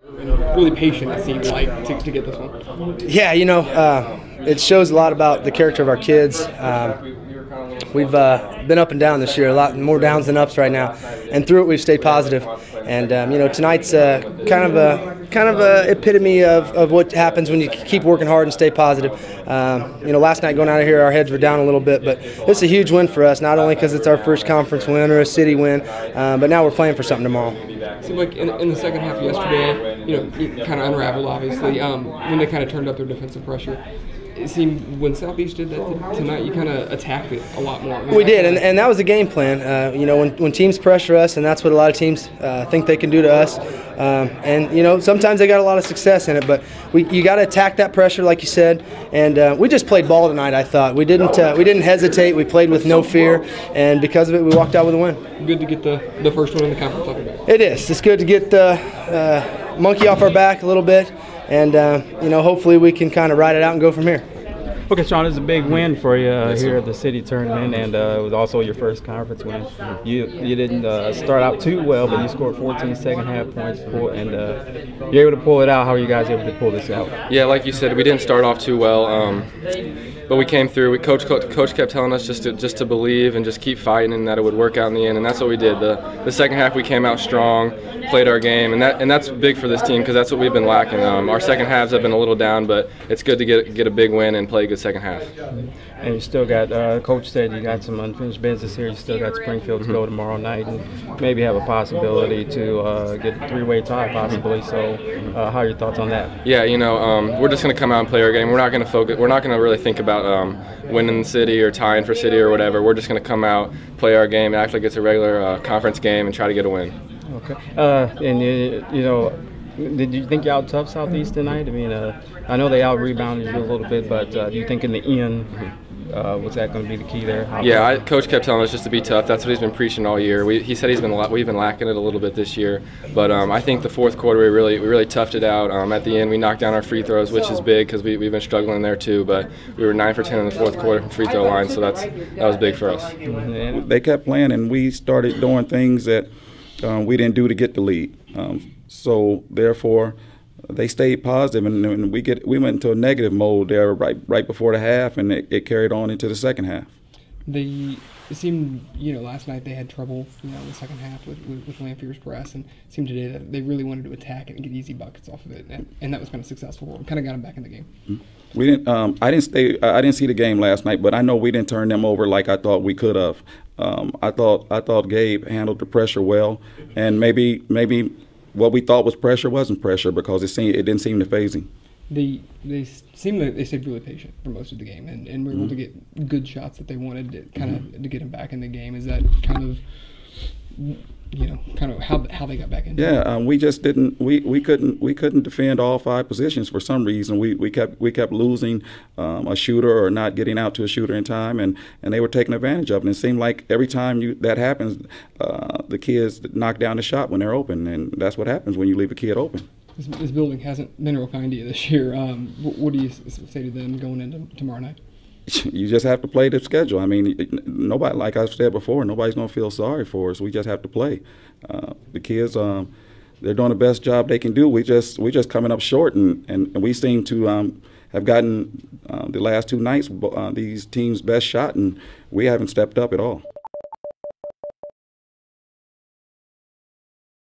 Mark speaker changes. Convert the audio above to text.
Speaker 1: Really patient, it seemed like, to get this one.
Speaker 2: Yeah, it shows a lot about the character of our kids. We've been up and down this year, a lot more downs than ups right now, and through it we've stayed positive. And tonight's kind of a epitome of what happens when you keep working hard and stay positive. Last night going out of here, our heads were down a little bit, but it's a huge win for us, not only because it's our first conference win or a city win, but now we're playing for something tomorrow.
Speaker 1: It seemed like in the second half yesterday, it kind of unraveled, obviously, when they kind of turned up their defensive pressure. It seemed when Southeast did that tonight, you kind of attacked it a lot more.
Speaker 2: We did, and that was the game plan. When teams pressure us, and that's what a lot of teams think they can do to us. Sometimes they got a lot of success in it, but you got to attack that pressure, like you said. And we just played ball tonight. I thought we didn't hesitate. We played with no fear, and because of it, we walked out with a win.
Speaker 1: Good to get the first one in the conference off your back.
Speaker 2: It is. It's good to get the monkey off our back a little bit, and hopefully we can kind of ride it out and go from here.
Speaker 3: Okay, Sean, it's a big win for you here at the city tournament, and it was also your first conference win. You didn't start out too well, but you scored 14 second-half points, and you're able to pull it out. How are you guys able to pull this out?
Speaker 4: Yeah, like you said, we didn't start off too well, but we came through. Coach kept telling us just to believe and just keep fighting, and that it would work out in the end, and that's what we did. The second half we came out strong, played our game, and that's big for this team because that's what we've been lacking. Our second halves have been a little down, but it's good to get a big win and play a good second half.
Speaker 3: And you still got, Coach said you got some unfinished business here. You still got Springfield to go tomorrow night, and maybe have a possibility to get a three-way tie possibly. So, how are your thoughts on that?
Speaker 4: Yeah, we're just going to come out and play our game. We're not going to focus. We're not going to really think about winning the city or tying for city or whatever. We're just going to come out, play our game, act like it's a regular conference game, and try to get a win.
Speaker 3: Okay. Did you think you out-toughed Southeast tonight? I mean, I know they out-rebounded you a little bit, but do you think in the end, was that going to be the key there?
Speaker 4: Yeah, Coach kept telling us just to be tough. That's what he's been preaching all year. He said we've been lacking it a little bit this year, but I think the fourth quarter we really toughed it out. At the end, we knocked down our free throws, which is big because we've been struggling there too. But we were 9 for 10 in the fourth quarter from free throw line, so that was big for us.
Speaker 5: They kept playing, and we started doing things that we didn't do to get the lead. So therefore, they stayed positive, and we went into a negative mode there right before the half, and it carried on into the second half.
Speaker 1: It seemed, last night they had trouble, in the second half with Lanphier's press, and it seemed today that they really wanted to attack it and get easy buckets off of it, and that was kind of successful for them. Kind of got them back in the game.
Speaker 5: We didn't. I didn't see the game last night, but I know we didn't turn them over like I thought we could have. I thought Gabe handled the pressure well, and maybe what we thought was pressure wasn't pressure because it didn't seem to phase him.
Speaker 1: They seemed like they stayed really patient for most of the game, and were able to get good shots that they wanted to get him back in the game. Is that kind of how they got back into it?
Speaker 5: Yeah, we just didn't. We couldn't defend all 5 positions for some reason. We kept losing a shooter or not getting out to a shooter in time, and they were taking advantage of it. And it seemed like every time that happens, the kids knock down the shot when they're open, and that's what happens when you leave a kid open.
Speaker 1: This building hasn't been real kind to you this year. What do you say to them going into tomorrow night?
Speaker 5: You just have to play the schedule. I mean, nobody, like I said before, nobody's going to feel sorry for us. We just have to play. The kids, they're doing the best job they can do. We just coming up short, and we seem to have gotten the last 2 nights these teams' best shot, and we haven't stepped up at all.